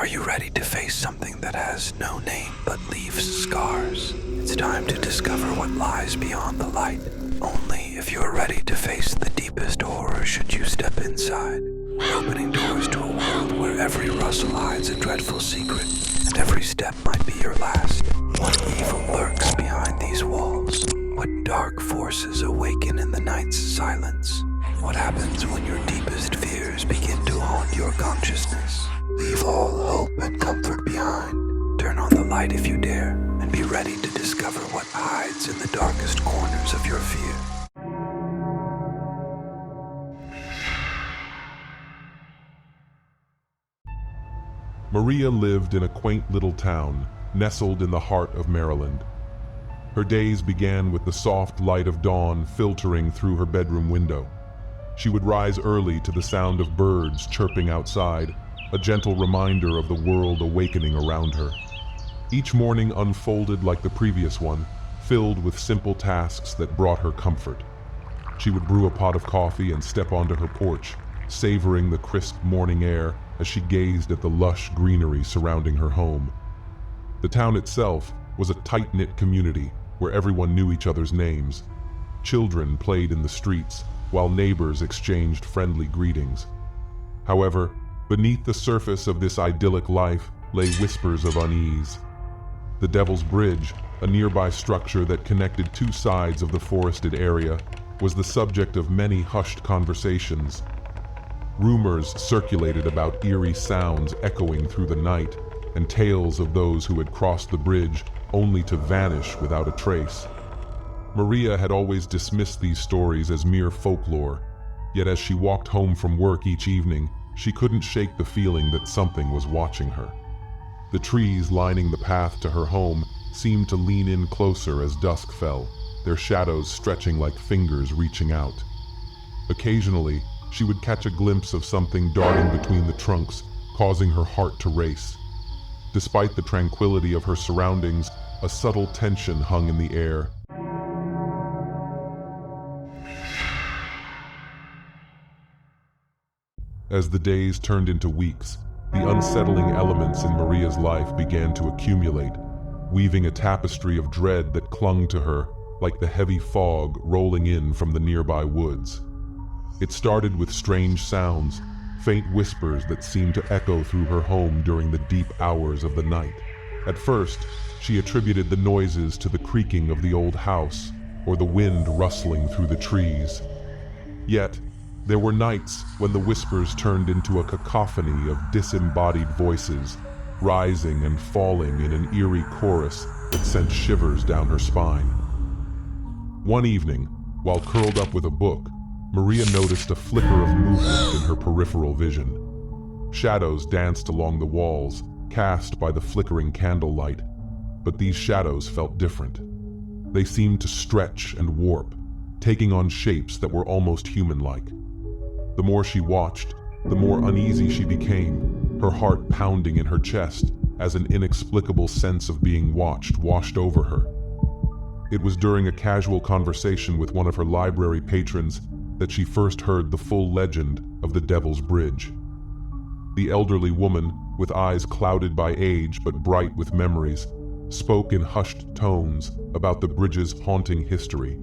Are you ready to face something that has no name but leaves scars? It's time to discover what lies beyond the light. Only if you are ready to face the deepest horror should you step inside. We're opening doors to a world where every rustle hides a dreadful secret, and every step might be your last. What evil lurks behind these walls? What dark forces awaken in the night's silence? What happens when your deepest fears begin to haunt your consciousness? Leave all hope and comfort behind. Turn on the light if you dare, and be ready to discover what hides in the darkest corners of your fear. Maria lived in a quaint little town, nestled in the heart of Maryland. Her days began with the soft light of dawn filtering through her bedroom window. She would rise early to the sound of birds chirping outside, a gentle reminder of the world awakening around her. Each morning unfolded like the previous one, filled with simple tasks that brought her comfort. She would brew a pot of coffee and step onto her porch, savoring the crisp morning air as she gazed at the lush greenery surrounding her home. The town itself was a tight-knit community where everyone knew each other's names. Children played in the streets, while neighbors exchanged friendly greetings. However, beneath the surface of this idyllic life lay whispers of unease. The Devil's Bridge, a nearby structure that connected two sides of the forested area, was the subject of many hushed conversations. Rumors circulated about eerie sounds echoing through the night, and tales of those who had crossed the bridge only to vanish without a trace. Maria had always dismissed these stories as mere folklore, yet as she walked home from work each evening, she couldn't shake the feeling that something was watching her. The trees lining the path to her home seemed to lean in closer as dusk fell, their shadows stretching like fingers reaching out. Occasionally, she would catch a glimpse of something darting between the trunks, causing her heart to race. Despite the tranquility of her surroundings, a subtle tension hung in the air. As the days turned into weeks, the unsettling elements in Maria's life began to accumulate, weaving a tapestry of dread that clung to her like the heavy fog rolling in from the nearby woods. It started with strange sounds, faint whispers that seemed to echo through her home during the deep hours of the night. At first, she attributed the noises to the creaking of the old house or the wind rustling through the trees. Yet, there were nights when the whispers turned into a cacophony of disembodied voices, rising and falling in an eerie chorus that sent shivers down her spine. One evening, while curled up with a book, Maria noticed a flicker of movement in her peripheral vision. Shadows danced along the walls, cast by the flickering candlelight, but these shadows felt different. They seemed to stretch and warp, taking on shapes that were almost human-like. The more she watched, the more uneasy she became, her heart pounding in her chest as an inexplicable sense of being watched washed over her. It was during a casual conversation with one of her library patrons that she first heard the full legend of the Devil's Bridge. The elderly woman, with eyes clouded by age but bright with memories, spoke in hushed tones about the bridge's haunting history.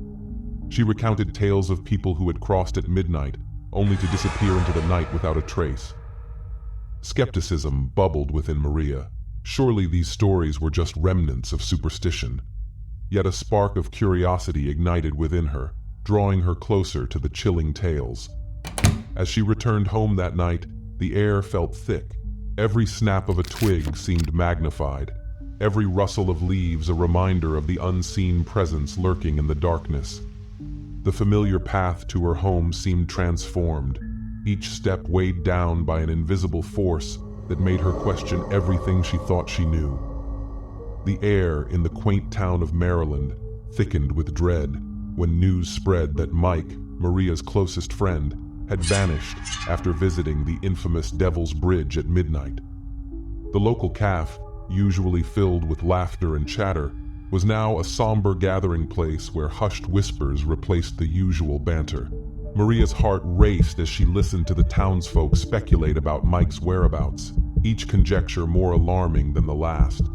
She recounted tales of people who had crossed at midnight, only to disappear into the night without a trace. Skepticism bubbled within Maria. Surely these stories were just remnants of superstition. Yet a spark of curiosity ignited within her, drawing her closer to the chilling tales. As she returned home that night, the air felt thick. Every snap of a twig seemed magnified, every rustle of leaves a reminder of the unseen presence lurking in the darkness. The familiar path to her home seemed transformed, each step weighed down by an invisible force that made her question everything she thought she knew. The air in the quaint town of Maryland thickened with dread when news spread that Mike, Maria's closest friend, had vanished after visiting the infamous Devil's Bridge at midnight. The local cafe, usually filled with laughter and chatter, was now a somber gathering place where hushed whispers replaced the usual banter. Maria's heart raced as she listened to the townsfolk speculate about Mike's whereabouts. each conjecture more alarming than the last.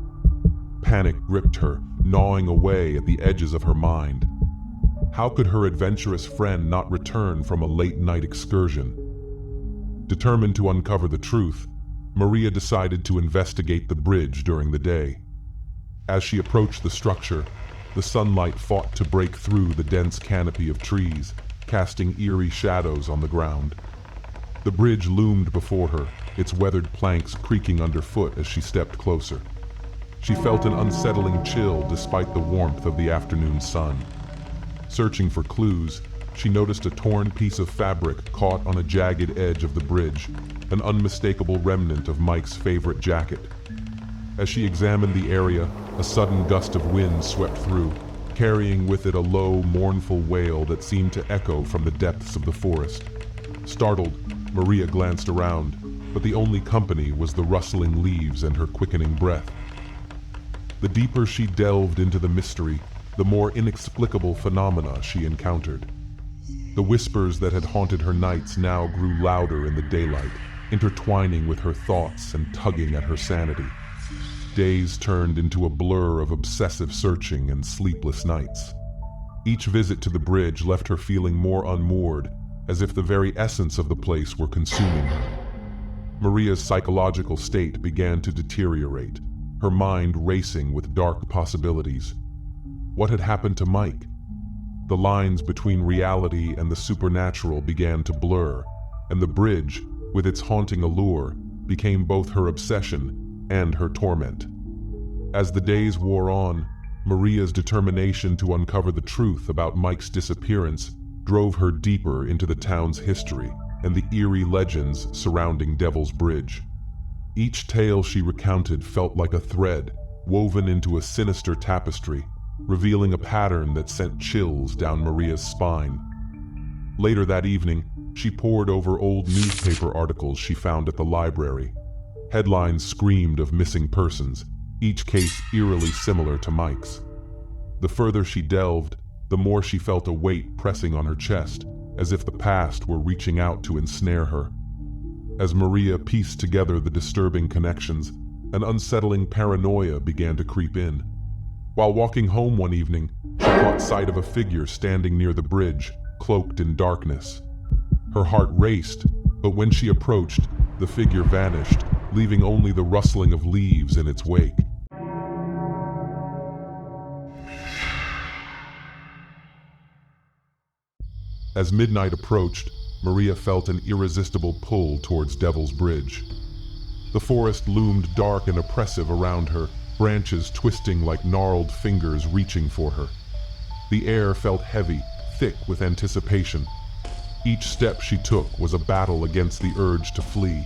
Panic gripped her, gnawing away at the edges of her mind. How could her adventurous friend not return from a late-night excursion? Determined to uncover the truth, Maria decided to investigate the bridge during the day. As she approached the structure, the sunlight fought to break through the dense canopy of trees, casting eerie shadows on the ground. The bridge loomed before her, its weathered planks creaking underfoot as she stepped closer. She felt an unsettling chill despite the warmth of the afternoon sun. Searching for clues, she noticed a torn piece of fabric caught on a jagged edge of the bridge, an unmistakable remnant of Mike's favorite jacket. As she examined the area, a sudden gust of wind swept through, carrying with it a low, mournful wail that seemed to echo from the depths of the forest. Startled, Maria glanced around, but the only company was the rustling leaves and her quickening breath. The deeper she delved into the mystery, the more inexplicable phenomena she encountered. The whispers that had haunted her nights now grew louder in the daylight, intertwining with her thoughts and tugging at her sanity. Days turned into a blur of obsessive searching and sleepless nights. Each visit to the bridge left her feeling more unmoored, as if the very essence of the place were consuming her. Maria's psychological state began to deteriorate, her mind racing with dark possibilities. What had happened to Mike? The lines between reality and the supernatural began to blur, and the bridge, with its haunting allure, became both her obsession and her torment. As the days wore on, Maria's determination to uncover the truth about Mike's disappearance drove her deeper into the town's history and the eerie legends surrounding Devil's Bridge. Each tale she recounted felt like a thread woven into a sinister tapestry, revealing a pattern that sent chills down Maria's spine. Later that evening, she pored over old newspaper articles she found at the library. Headlines screamed of missing persons, each case eerily similar to Mike's. The further she delved, the more she felt a weight pressing on her chest, as if the past were reaching out to ensnare her. As Maria pieced together the disturbing connections, an unsettling paranoia began to creep in. While walking home one evening, she caught sight of a figure standing near the bridge, cloaked in darkness. Her heart raced, but when she approached, the figure vanished, leaving only the rustling of leaves in its wake. As midnight approached, Maria felt an irresistible pull towards Devil's Bridge. The forest loomed dark and oppressive around her, branches twisting like gnarled fingers reaching for her. The air felt heavy, thick with anticipation. Each step she took was a battle against the urge to flee,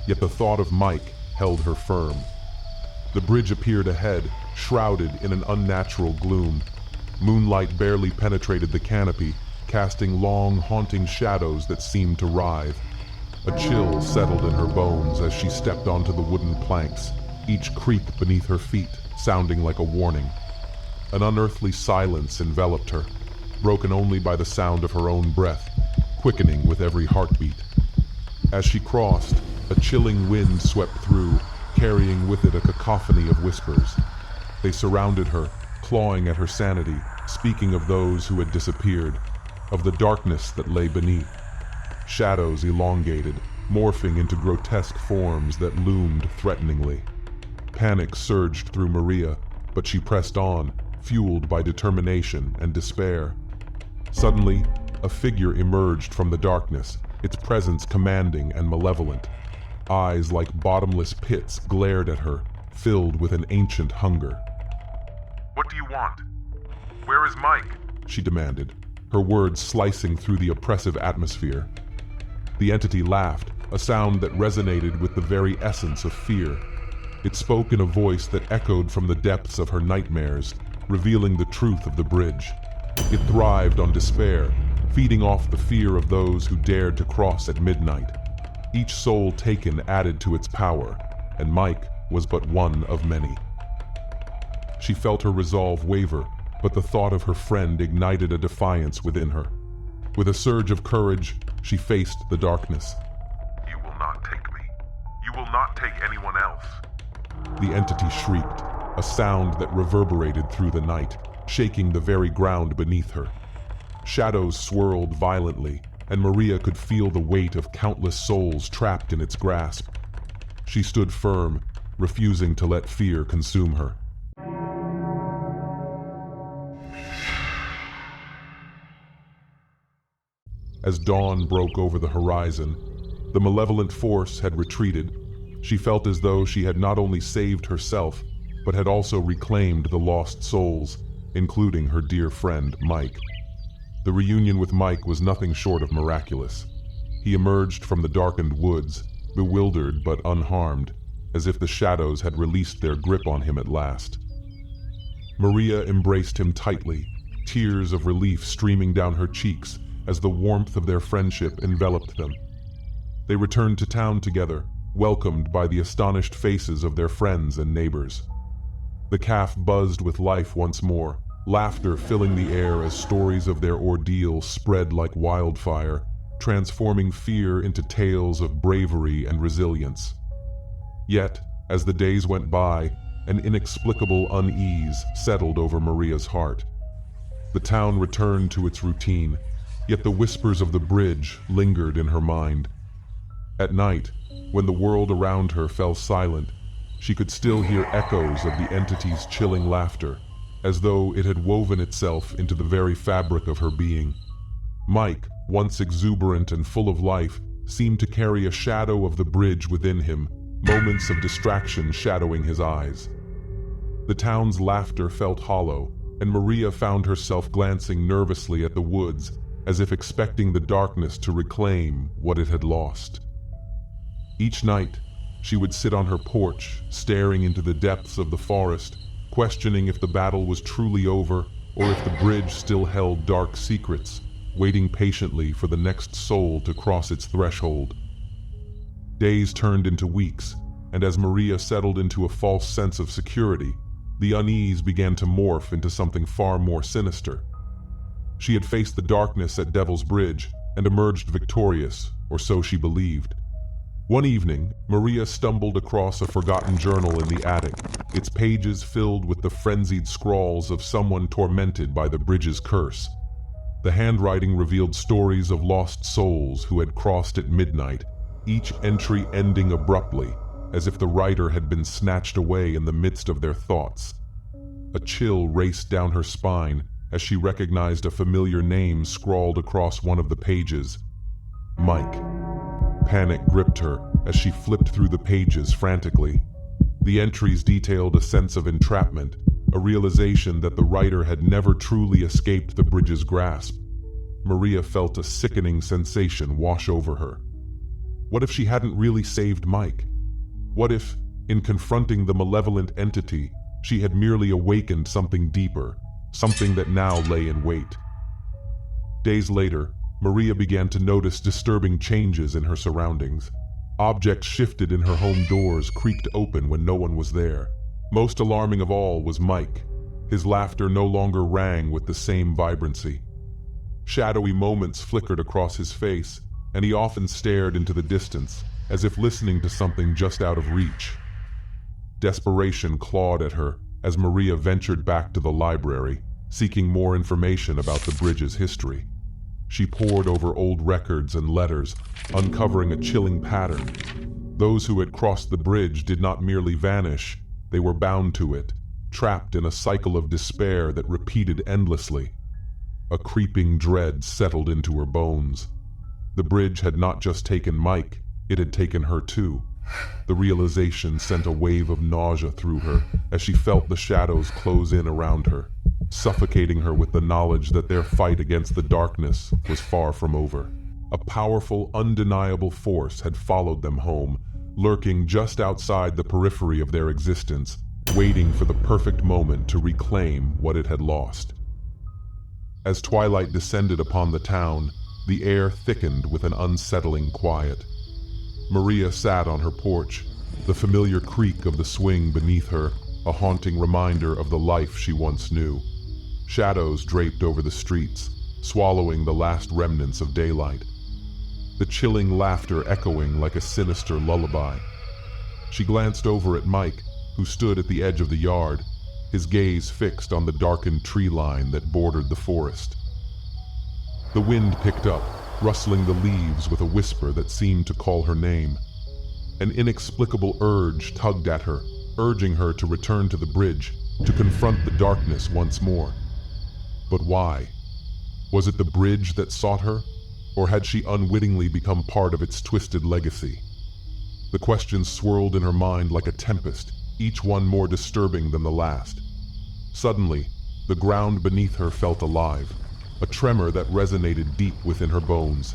yet the thought of Mike held her firm. The bridge appeared ahead, shrouded in an unnatural gloom. Moonlight barely penetrated the canopy, casting long, haunting shadows that seemed to writhe. A chill settled in her bones as she stepped onto the wooden planks, each creak beneath her feet sounding like a warning. An unearthly silence enveloped her, broken only by the sound of her own breath, quickening with every heartbeat. As she crossed, a chilling wind swept through, carrying with it a cacophony of whispers. They surrounded her, clawing at her sanity, speaking of those who had disappeared, of the darkness that lay beneath. Shadows elongated, morphing into grotesque forms that loomed threateningly. Panic surged through Maria, but she pressed on, fueled by determination and despair. Suddenly, a figure emerged from the darkness, its presence commanding and malevolent. Eyes like bottomless pits glared at her, filled with an ancient hunger. "What do you want? Where is Mike?" she demanded, her words slicing through the oppressive atmosphere. The entity laughed, a sound that resonated with the very essence of fear. It spoke in a voice that echoed from the depths of her nightmares, revealing the truth of the bridge. It thrived on despair, feeding off the fear of those who dared to cross at midnight. Each soul taken added to its power, and Mike was but one of many. She felt her resolve waver, but the thought of her friend ignited a defiance within her. With a surge of courage, she faced the darkness. "You will not take me. You will not take like anyone else. The entity shrieked, a sound that reverberated through the night, shaking the very ground beneath her. Shadows swirled violently, and Maria could feel the weight of countless souls trapped in its grasp. She stood firm, refusing to let fear consume her. As dawn broke over the horizon, the malevolent force had retreated. She felt as though she had not only saved herself, but had also reclaimed the lost souls, including her dear friend, Mike. The reunion with Mike was nothing short of miraculous. He emerged from the darkened woods, bewildered but unharmed, as if the shadows had released their grip on him at last. Maria embraced him tightly, tears of relief streaming down her cheeks as the warmth of their friendship enveloped them. They returned to town together, welcomed by the astonished faces of their friends and neighbors. The cafe buzzed with life once more, laughter filling the air as stories of their ordeal spread like wildfire, transforming fear into tales of bravery and resilience. Yet, as the days went by, an inexplicable unease settled over Maria's heart. The town returned to its routine, yet the whispers of the bridge lingered in her mind. At night, when the world around her fell silent, she could still hear echoes of the entity's chilling laughter, as though it had woven itself into the very fabric of her being. Mike, once exuberant and full of life, seemed to carry a shadow of the bridge within him, moments of distraction shadowing his eyes. The town's laughter felt hollow, and Maria found herself glancing nervously at the woods, as if expecting the darkness to reclaim what it had lost. Each night, she would sit on her porch, staring into the depths of the forest, questioning if the battle was truly over or if the bridge still held dark secrets, waiting patiently for the next soul to cross its threshold. Days turned into weeks, and as Maria settled into a false sense of security, the unease began to morph into something far more sinister. She had faced the darkness at Devil's Bridge and emerged victorious, or so she believed. One evening, Maria stumbled across a forgotten journal in the attic, its pages filled with the frenzied scrawls of someone tormented by the bridge's curse. The handwriting revealed stories of lost souls who had crossed at midnight, each entry ending abruptly, as if the writer had been snatched away in the midst of their thoughts. A chill raced down her spine as she recognized a familiar name scrawled across one of the pages: Mike. Panic gripped her as she flipped through the pages frantically. The entries detailed a sense of entrapment, a realization that the writer had never truly escaped the bridge's grasp. Maria felt a sickening sensation wash over her. What if she hadn't really saved Mike? What if, in confronting the malevolent entity, she had merely awakened something deeper, something that now lay in wait? Days later, Maria began to notice disturbing changes in her surroundings. Objects shifted in her home doors, creaked open when no one was there. Most alarming of all was Mike. His laughter no longer rang with the same vibrancy. Shadowy moments flickered across his face, and he often stared into the distance, as if listening to something just out of reach. Desperation clawed at her as Maria ventured back to the library, seeking more information about the bridge's history. She pored over old records and letters, uncovering a chilling pattern. Those who had crossed the bridge did not merely vanish, they were bound to it, trapped in a cycle of despair that repeated endlessly. A creeping dread settled into her bones. The bridge had not just taken Mike, it had taken her too. The realization sent a wave of nausea through her as she felt the shadows close in around her, suffocating her with the knowledge that their fight against the darkness was far from over. A powerful, undeniable force had followed them home, lurking just outside the periphery of their existence, waiting for the perfect moment to reclaim what it had lost. As twilight descended upon the town, the air thickened with an unsettling quiet. Maria sat on her porch, the familiar creak of the swing beneath her, a haunting reminder of the life she once knew. Shadows draped over the streets, swallowing the last remnants of daylight. The chilling laughter echoing like a sinister lullaby. She glanced over at Mike, who stood at the edge of the yard, his gaze fixed on the darkened tree line that bordered the forest. The wind picked up, rustling the leaves with a whisper that seemed to call her name. An inexplicable urge tugged at her, urging her to return to the bridge, to confront the darkness once more. But why? Was it the bridge that sought her, or had she unwittingly become part of its twisted legacy? The questions swirled in her mind like a tempest, each one more disturbing than the last. Suddenly, the ground beneath her felt alive, a tremor that resonated deep within her bones.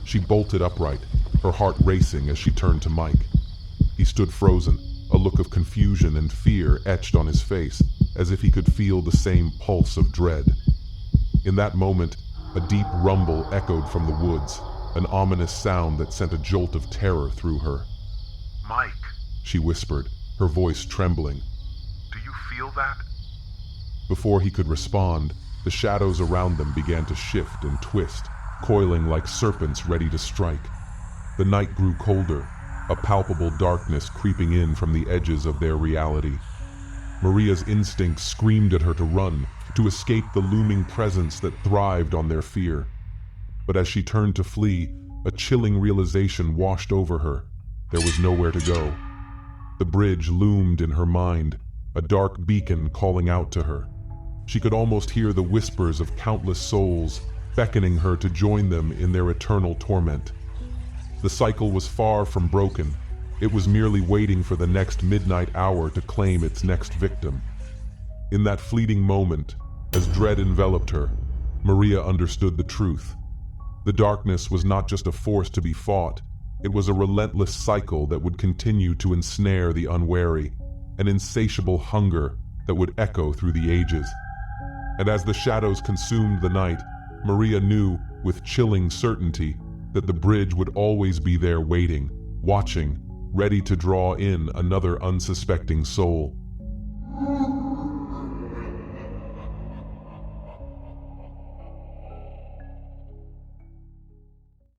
She bolted upright, her heart racing as she turned to Mike. He stood frozen, a look of confusion and fear etched on his face, as if he could feel the same pulse of dread. In that moment, a deep rumble echoed from the woods, an ominous sound that sent a jolt of terror through her. Mike, She whispered, her voice trembling. do you feel that? Before he could respond, the shadows around them began to shift and twist, coiling like serpents ready to strike. The night grew colder, a palpable darkness creeping in from the edges of their reality. Maria's instincts screamed at her to run, to escape the looming presence that thrived on their fear. But as she turned to flee, a chilling realization washed over her. There was nowhere to go. The bridge loomed in her mind, a dark beacon calling out to her. She could almost hear the whispers of countless souls, beckoning her to join them in their eternal torment. The cycle was far from broken. It was merely waiting for the next midnight hour to claim its next victim. In that fleeting moment, as dread enveloped her, Maria understood the truth. The darkness was not just a force to be fought. It was a relentless cycle that would continue to ensnare the unwary, an insatiable hunger that would echo through the ages. And as the shadows consumed the night, Maria knew with chilling certainty that the bridge would always be there waiting, watching, ready to draw in another unsuspecting soul.